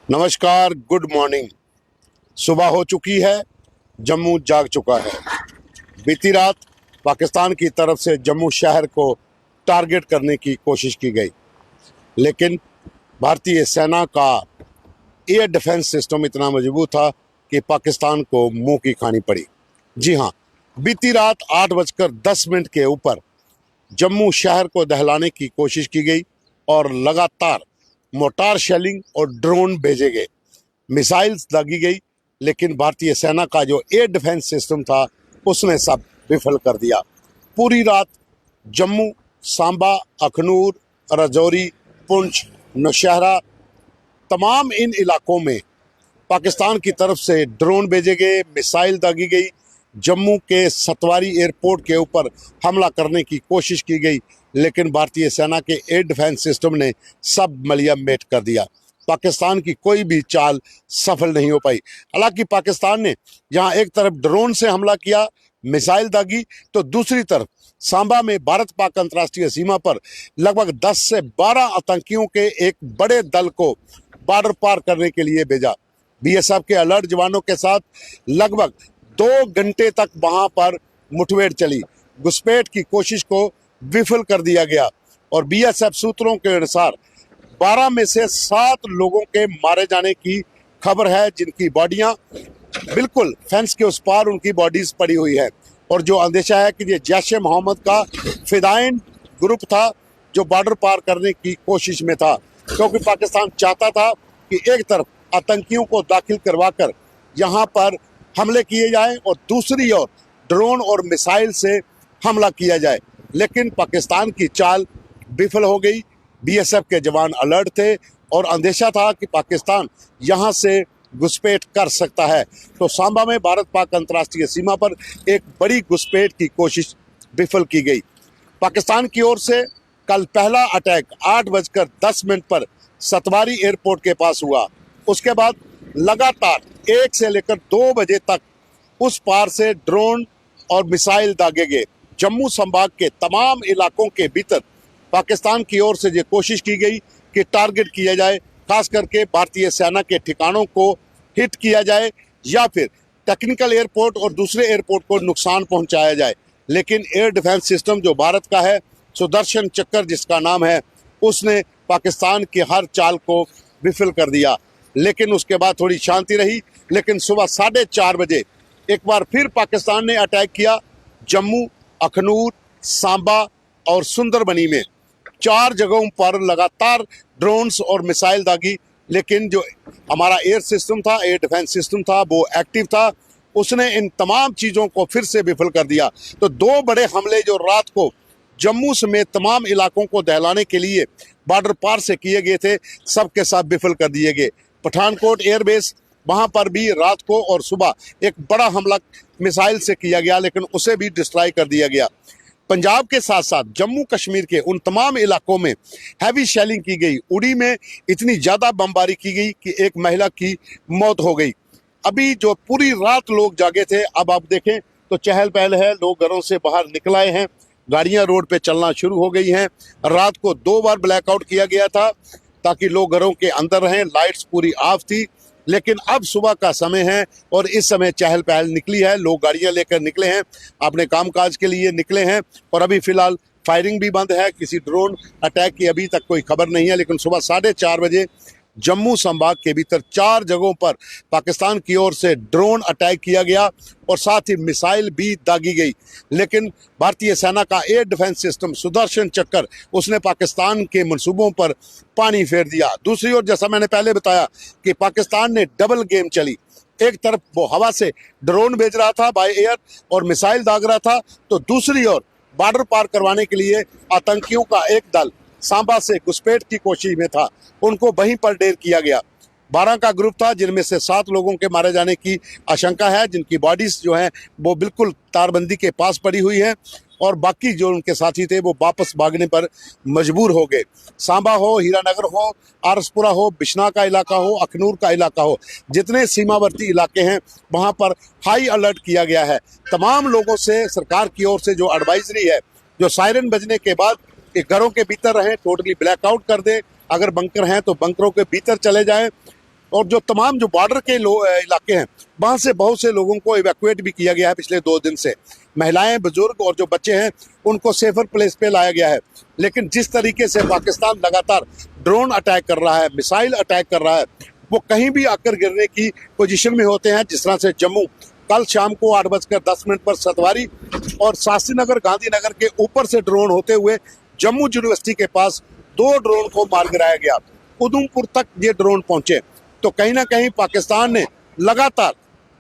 नमस्कार, good morning. सुबह हो चुकी है, जम्मू जाग चुका है। बीती रात पाकिस्तान की तरफ से जम्मू शहर को टारगेट करने की कोशिश की गई, लेकिन भारतीय सेना का एयर डिफेंस सिस्टम इतना मजबूत था कि पाकिस्तान को मुंह की खानी पड़ी। जी हाँ, बीती रात 8:10 के ऊपर जम्मू शहर को दहलाने की कोशिश की गई और लगातार मोटार शेलिंग और ड्रोन भेजे गए, मिसाइल्स दागी गई, लेकिन भारतीय सेना का जो एयर डिफेंस सिस्टम था उसने सब विफल कर दिया। पूरी रात जम्मू, सांबा, अखनूर, राजौरी, पुंछ, नौशहरा, तमाम इन इलाकों में पाकिस्तान की तरफ से ड्रोन भेजे गए, मिसाइल दागी गई, जम्मू के सतवारी एयरपोर्ट के ऊपर हमला करने की कोशिश की गई, लेकिन भारतीय सेना के एयर डिफेंस सिस्टम ने सब मलियामेट कर दिया। पाकिस्तान की कोई भी चाल सफल नहीं हो पाई। हालांकि पाकिस्तान ने जहां एक तरफ ड्रोन से हमला किया, मिसाइल दागी, तो दूसरी तरफ सांबा में भारत पाक अंतर्राष्ट्रीय सीमा पर लगभग 10 से 12 आतंकियों के एक बड़े दल को बॉर्डर पार करने के लिए भेजा। बीएसएफ के अलर्ट जवानों के साथ लगभग 2 घंटे तक वहां पर मुठभेड़ चली। घुसपैठ की कोशिश को विफल कर दिया गया और बीएसएफ सूत्रों के अनुसार 12 में से 7 लोगों के मारे जाने की खबर है, जिनकी बॉडियां बिल्कुल फेंस के उस पार उनकी बॉडीज पड़ी हुई है। और जो अंदेशा है कि ये जैश-ए मोहम्मद का फिदाइन ग्रुप था जो बॉर्डर पार करने की कोशिश में था, क्योंकि पाकिस्तान चाहता था कि एक तरफ आतंकियों को दाखिल करवाकर यहाँ पर हमले किए जाए और दूसरी ओर ड्रोन और मिसाइल से हमला किया जाए, लेकिन पाकिस्तान की चाल विफल हो गई। बीएसएफ के जवान अलर्ट थे और अंदेशा था कि पाकिस्तान यहाँ से घुसपैठ कर सकता है। तो सांबा में भारत पाक अंतर्राष्ट्रीय सीमा पर एक बड़ी घुसपैठ की कोशिश विफल की गई। पाकिस्तान की ओर से कल पहला अटैक 8:10 पर सतवारी एयरपोर्ट के पास हुआ। उसके बाद लगातार 1 से लेकर 2 बजे तक उस पार से ड्रोन और मिसाइल दागे गए। जम्मू संभाग के तमाम इलाकों के भीतर पाकिस्तान की ओर से ये कोशिश की गई कि टारगेट किया जाए, खास करके भारतीय सेना के ठिकानों को हिट किया जाए या फिर टेक्निकल एयरपोर्ट और दूसरे एयरपोर्ट को नुकसान पहुंचाया जाए। लेकिन एयर डिफेंस सिस्टम जो भारत का है, सुदर्शन चक्र जिसका नाम है, उसने पाकिस्तान की हर चाल को विफल कर दिया। लेकिन उसके बाद थोड़ी शांति रही, लेकिन सुबह 4:30 बजे एक बार फिर पाकिस्तान ने अटैक किया। जम्मू, अखनूर, सांबा और सुंदरबनी में 4 जगहों पर लगातार ड्रोन्स और मिसाइल दागी, लेकिन जो हमारा एयर सिस्टम था, एयर डिफेंस सिस्टम था, वो एक्टिव था। उसने इन तमाम चीज़ों को फिर से विफल कर दिया। तो 2 बड़े हमले जो रात को जम्मू समेत तमाम इलाकों को दहलाने के लिए बॉर्डर पार से किए गए थे, सबके सब विफल कर दिए गए। पठानकोट एयरबेस, वहाँ पर भी रात को और सुबह एक बड़ा हमला मिसाइल से किया गया, लेकिन उसे भी डिस्ट्रॉय कर दिया गया। पंजाब के साथ साथ जम्मू कश्मीर के उन तमाम इलाकों में हैवी शेलिंग की गई। उड़ी में इतनी ज़्यादा बमबारी की गई कि एक महिला की मौत हो गई। अभी जो पूरी रात लोग जागे थे, अब आप देखें तो चहल पहल है, लोग घरों से बाहर निकल आए हैं, गाड़ियां रोड पे चलना शुरू हो गई हैं। रात को 2 बार ब्लैकआउट किया गया था ताकि लोग घरों के अंदर रहें, लाइट्स पूरी ऑफ थी। लेकिन अब सुबह का समय है और इस समय चहल पहल निकली है, लोग गाड़ियां लेकर निकले हैं, अपने कामकाज के लिए निकले हैं। और अभी फिलहाल फायरिंग भी बंद है, किसी ड्रोन अटैक की अभी तक कोई खबर नहीं है। लेकिन सुबह 4:30 बजे जम्मू संभाग के भीतर 4 जगहों पर पाकिस्तान की ओर से ड्रोन अटैक किया गया और साथ ही मिसाइल भी दागी गई। लेकिन भारतीय सेना का एयर डिफेंस सिस्टम सुदर्शन चक्र, उसने पाकिस्तान के मंसूबों पर पानी फेर दिया। दूसरी ओर जैसा मैंने पहले बताया कि पाकिस्तान ने डबल गेम चली। एक तरफ वो हवा से ड्रोन भेज रहा था बाय एयर और मिसाइल दाग रहा था, तो दूसरी ओर बॉर्डर पार करवाने के लिए आतंकियों का एक दल सांबा से घुसपैठ की कोशिश में था, उनको वहीं पर ढेर किया गया। 12 का ग्रुप था, जिनमें से 7 लोगों के मारे जाने की आशंका है, जिनकी बॉडीज जो हैं वो बिल्कुल तारबंदी के पास पड़ी हुई हैं और बाकी जो उनके साथी थे वो वापस भागने पर मजबूर हो गए। सांबा हो, हीरानगर हो, आरसपुरा हो, बिश्ना का इलाका हो, अखनूर का इलाका हो, जितने सीमावर्ती इलाके हैं वहाँ पर हाई अलर्ट किया गया है। तमाम लोगों से सरकार की ओर से जो एडवाइजरी है, जो सायरन बजने के बाद कि घरों के भीतर रहें, टोटली ब्लैकआउट कर दें, अगर बंकर हैं तो बंकरों के भीतर चले जाएं, और जो तमाम जो बॉर्डर के इलाके हैं वहाँ से बहुत से लोगों को इवैक्यूएट भी किया गया है पिछले 2 दिन से। महिलाएं, बुजुर्ग और जो बच्चे हैं उनको सेफर प्लेस पे लाया गया है। लेकिन जिस तरीके से पाकिस्तान लगातार ड्रोन अटैक कर रहा है, मिसाइल अटैक कर रहा है, वो कहीं भी आकर गिरने की पोजीशन में होते हैं। जिस तरह से जम्मू कल शाम को 8:10 पर सतवारी और शास्त्री नगर, गांधीनगर के ऊपर से ड्रोन होते हुए जम्मू यूनिवर्सिटी के पास 2 ड्रोन को मार गिराया गया। उधमपुर तक ये ड्रोन पहुंचे। तो कहीं ना कहीं पाकिस्तान ने लगातार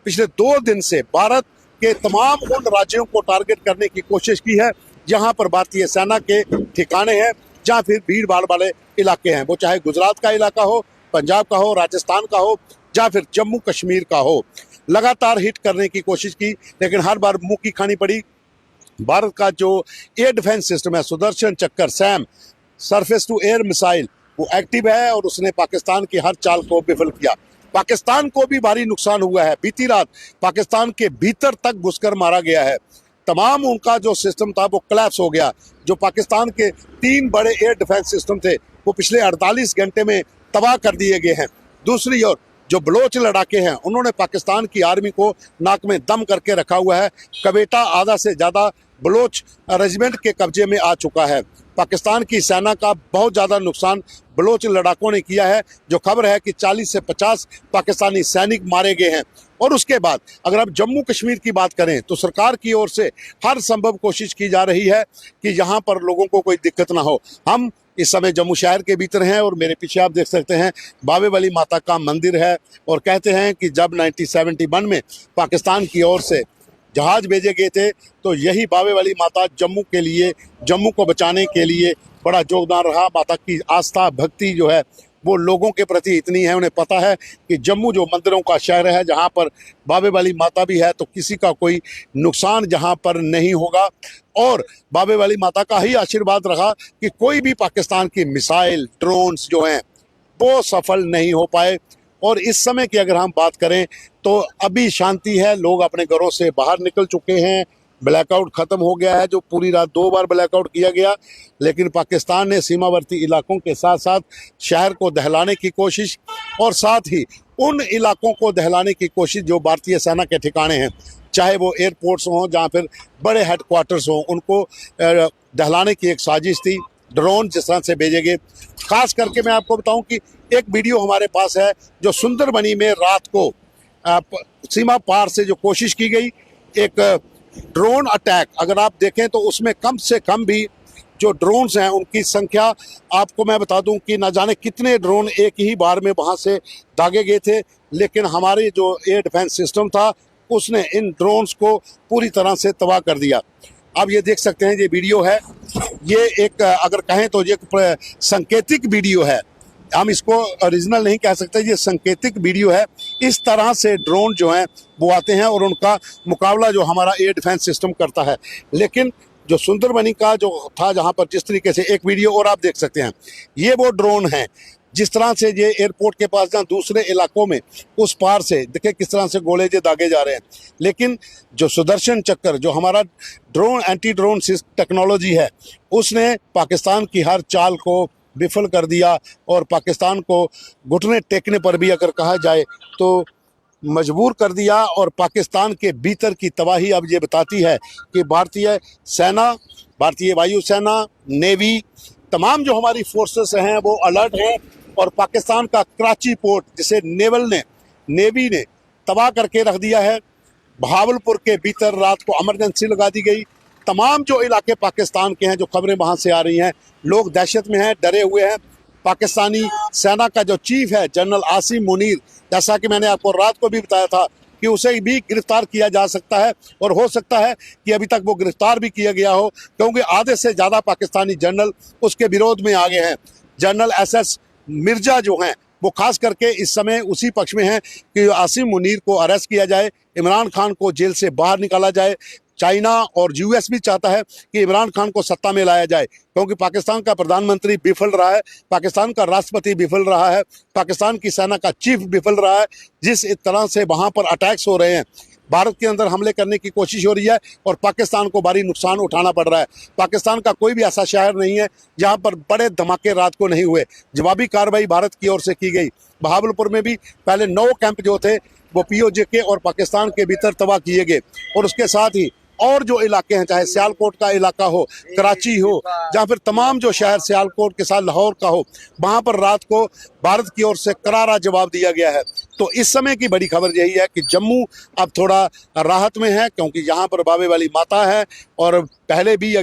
पिछले 2 दिन से भारत के तमाम उन राज्यों को टारगेट करने की कोशिश की है जहां पर भारतीय सेना के ठिकाने हैं, जहां फिर भीड़ भाड़ वाले इलाके हैं, वो चाहे गुजरात का इलाका हो, पंजाब का हो, राजस्थान का हो, या फिर जम्मू कश्मीर का हो। लगातार हिट करने की कोशिश की, लेकिन हर बार मुंह की खानी पड़ी। भारत का जो एयर डिफेंस सिस्टम है, सुदर्शन चक्कर, SAM surface to air missile, वो एक्टिव है और उसने पाकिस्तान की हर चाल को विफल किया। पाकिस्तान को भी भारी नुकसान हुआ है। बीती रात पाकिस्तान के भीतर तक घुसकर मारा गया है। तमाम उनका जो सिस्टम था वो कोलैप्स हो गया। जो पाकिस्तान के 3 बड़े एयर डिफेंस सिस्टम थे वो पिछले 48 घंटे में तबाह कर दिए गए हैं। दूसरी ओर जो बलोच लड़ाके हैं उन्होंने पाकिस्तान की आर्मी को नाक में दम करके रखा हुआ है। क्वेटा आधा से ज़्यादा बलोच रेजिमेंट के कब्जे में आ चुका है। पाकिस्तान की सेना का बहुत ज़्यादा नुकसान बलोच लड़ाकों ने किया है। जो खबर है कि 40 से 50 पाकिस्तानी सैनिक मारे गए हैं। और उसके बाद अगर आप जम्मू कश्मीर की बात करें तो सरकार की ओर से हर संभव कोशिश की जा रही है कि यहाँ पर लोगों को कोई दिक्कत ना हो। हम इस समय जम्मू शहर के भीतर हैं और मेरे पीछे आप देख सकते हैं बावे वाली माता का मंदिर है। और कहते हैं कि जब 1971 में पाकिस्तान की ओर से जहाज भेजे गए थे तो यही बावे वाली माता जम्मू के लिए, जम्मू को बचाने के लिए बड़ा योगदान रहा। माता की आस्था, भक्ति जो है वो लोगों के प्रति इतनी है, उन्हें पता है कि जम्मू जो मंदिरों का शहर है, जहाँ पर बावे वाली माता भी है, तो किसी का कोई नुकसान जहाँ पर नहीं होगा। और बावे वाली माता का ही आशीर्वाद रहा कि कोई भी पाकिस्तान की मिसाइल, ड्रोन्स जो हैं वो सफल नहीं हो पाए। और इस समय की अगर हम बात करें तो अभी शांति है, लोग अपने घरों से बाहर निकल चुके हैं। ब्लैकआउट ख़त्म हो गया है, जो पूरी रात 2 बार ब्लैकआउट किया गया। लेकिन पाकिस्तान ने सीमावर्ती इलाकों के साथ साथ शहर को दहलाने की कोशिश और साथ ही उन इलाकों को दहलाने की कोशिश जो भारतीय सेना के ठिकाने हैं, चाहे वो एयरपोर्ट्स हों जहाँ फिर बड़े हेडक्वार्टर्स हों, उनको दहलाने की एक साजिश थी। ड्रोन जिस तरह से भेजे गए, खास करके मैं आपको बताऊं कि एक वीडियो हमारे पास है जो सुंदरबनी में रात को सीमा पार से जो कोशिश की गई एक ड्रोन अटैक, अगर आप देखें तो उसमें कम से कम भी जो ड्रोन्स हैं उनकी संख्या आपको मैं बता दूं कि ना जाने कितने ड्रोन एक ही बार में वहां से दागे गए थे। लेकिन हमारे जो एयर डिफेंस सिस्टम था उसने इन ड्रोन्स को पूरी तरह से तबाह कर दिया। आप ये देख सकते हैं, ये वीडियो है, ये एक अगर कहें तो ये एक सांकेतिक वीडियो है, हम इसको ओरिजिनल नहीं कह सकते, ये सांकेतिक वीडियो है। इस तरह से ड्रोन जो हैं वो आते हैं और उनका मुकाबला जो हमारा एयर डिफेंस सिस्टम करता है। लेकिन जो सुंदरबनी का जो था, जहाँ पर जिस तरीके से एक वीडियो और आप देख सकते हैं, ये वो ड्रोन हैं जिस तरह से ये एयरपोर्ट के पास जहाँ दूसरे इलाकों में उस पार से देखिए किस तरह से गोले जो दागे जा रहे हैं। लेकिन जो सुदर्शन चक्कर जो हमारा ड्रोन एंटी ड्रोन टेक्नोलॉजी है उसने पाकिस्तान की हर चाल को विफल कर दिया और पाकिस्तान को घुटने टेकने पर भी अगर कहा जाए तो मजबूर कर दिया। और पाकिस्तान के भीतर की तबाही अब ये बताती है कि भारतीय सेना, भारतीय वायुसेना, नेवी, तमाम जो हमारी फोर्सेस हैं वो अलर्ट हैं। और पाकिस्तान का कराची पोर्ट जिसे नेवी ने तबाह करके रख दिया है। बहावलपुर के भीतर रात को इमरजेंसी लगा दी गई। तमाम जो इलाके पाकिस्तान के हैं, जो खबरें वहाँ से आ रही हैं, लोग दहशत में हैं, डरे हुए हैं। पाकिस्तानी सेना का जो चीफ है जनरल आसिम मुनीर, जैसा कि मैंने आपको रात को भी बताया था कि उसे भी गिरफ्तार किया जा सकता है और हो सकता है कि अभी तक वो गिरफ्तार भी किया गया हो, क्योंकि आधे से ज़्यादा पाकिस्तानी जनरल उसके विरोध में आ गए हैं। जनरल SS मिर्जा जो हैं वो खास करके इस समय उसी पक्ष में हैं कि आसिम मुनीर को अरेस्ट किया जाए, इमरान खान को जेल से बाहर निकाला जाए। चाइना और US भी चाहता है कि इमरान खान को सत्ता में लाया जाए, क्योंकि पाकिस्तान का प्रधानमंत्री विफल रहा है, पाकिस्तान का राष्ट्रपति विफल रहा है, पाकिस्तान की सेना का चीफ विफल रहा है। जिस तरह से वहाँ पर अटैक्स हो रहे हैं, भारत के अंदर हमले करने की कोशिश हो रही है और पाकिस्तान को भारी नुकसान उठाना पड़ रहा है। पाकिस्तान का कोई भी ऐसा शहर नहीं है जहां पर बड़े धमाके रात को नहीं हुए। जवाबी कार्रवाई भारत की ओर से की गई। बहावलपुर में भी पहले 9 कैंप जो थे वो पीओजे के और पाकिस्तान के भीतर तबाह किए गए, और उसके साथ ही और जो इलाके हैं, चाहे सियालकोट का इलाका हो, कराची हो, या फिर तमाम जो शहर सियालकोट के साथ लाहौर का हो, वहां पर रात को भारत की ओर से करारा जवाब दिया गया है। तो इस समय की बड़ी खबर यही है कि जम्मू अब थोड़ा राहत में है, क्योंकि यहाँ पर बाबे वाली माता है, और पहले भी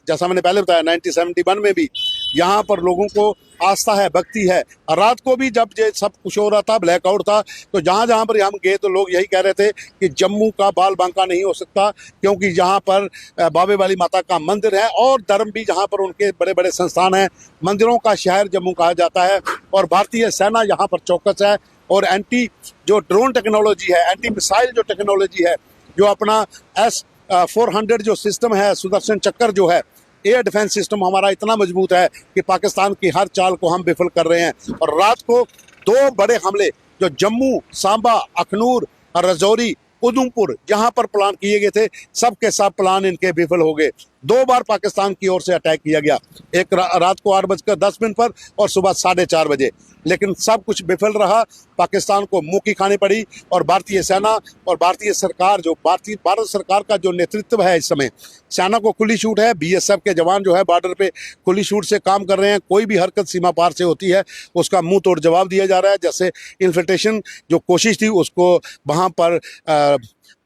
जैसा मैंने पहले बताया 1971 में भी यहाँ पर लोगों को आस्था है, भक्ति है। रात को भी जब ये सब कुछ हो रहा था, ब्लैकआउट था, तो जहाँ जहाँ पर हम गए तो लोग यही कह रहे थे कि जम्मू का बाल बांका नहीं हो सकता, क्योंकि यहाँ पर बाबे वाली माता का मंदिर है और धर्म भी जहाँ पर उनके बड़े बड़े संस्थान हैं। मंदिरों का शहर जम्मू कहा जाता है, और भारतीय सेना यहाँ पर चौकस है। और एंटी जो ड्रोन टेक्नोलॉजी है, एंटी मिसाइल जो टेक्नोलॉजी है, जो अपना S-400 जो सिस्टम है, सुदर्शन चक्कर जो है, एयर डिफेंस सिस्टम हमारा इतना मजबूत है कि पाकिस्तान की हर चाल को हम विफल कर रहे हैं। और रात को 2 बड़े हमले जो जम्मू, सांबा, अखनूर, राजौरी, उधमपुर जहां पर प्लान किए गए थे, सब के सब प्लान इनके विफल हो गए। 2 बार पाकिस्तान की ओर से अटैक किया गया, एक रात को 8:10 पर और सुबह 4:30 बजे, लेकिन सब कुछ विफल रहा। पाकिस्तान को मुंह की खानी पड़ी, और भारतीय सेना और भारतीय सरकार जो भारत सरकार का जो नेतृत्व है इस समय, सेना को खुली छूट है। बीएसएफ के जवान जो है बॉर्डर पे खुली छूट से काम कर रहे हैं। कोई भी हरकत सीमा पार से होती है उसका मुंह तोड़ जवाब दिया जा रहा है। जैसे इन्फिल्ट्रेशन जो कोशिश थी उसको वहाँ पर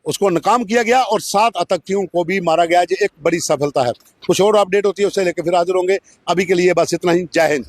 उसको नाकाम किया गया, और 7 आतंकियों को भी मारा गया, जो एक बड़ी सफलता है। कुछ और अपडेट होती है उससे लेकर फिर हाजिर होंगे। अभी के लिए बस इतना ही। जय हिंद।